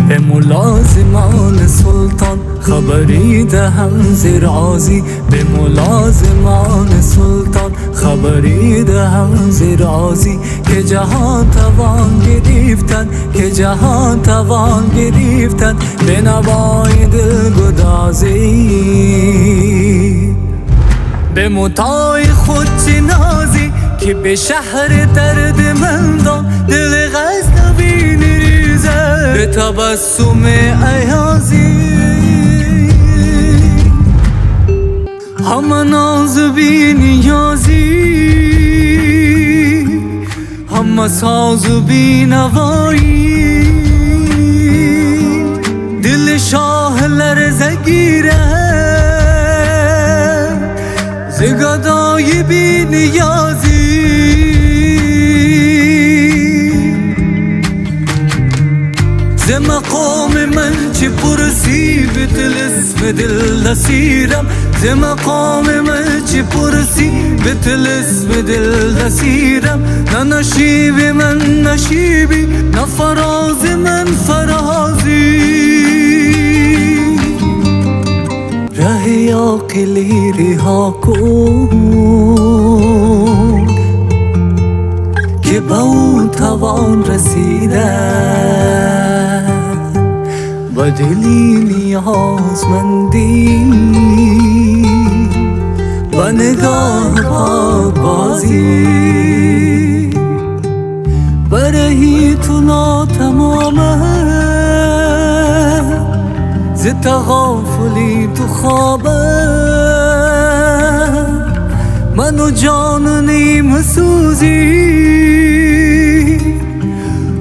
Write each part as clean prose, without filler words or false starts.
به ملازمان سلطان خبری دهم ز رازی، به ملازمان سلطان خبری دهم ز رازی، که جهان توان گرفتن، که جهان توان گرفتن به نوای دلگدازی. به متاع خود چه نازی که به شهر درد من دان، دل غزنوی نریزد به تبسم ایازی. همه ناز بی نیازی، همه ساز بی نوایی، دل شاه لرزه گیره ز گدای بی نیازی. ز مقام من چه پرسی به طلسم دل اسیرم، ز مقام من چه پرسی به طلسم دل اسیرم. نه نشیب من نشیبی، نه فراز من فرازی. ره عاقلی رها کن که به او توان رسیدن، با دلی نیازمندی و نگاه پاکبازی. برهی تو ناتمامه ز تغافلی تو خوابه، من و جان نیم سوزی،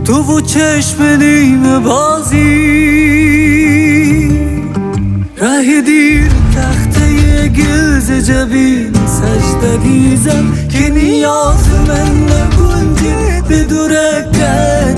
تو و چشم نیم بازی. ره دیر تخته گلز جبین سجده ریزم که نیاز من نگنجه به درکت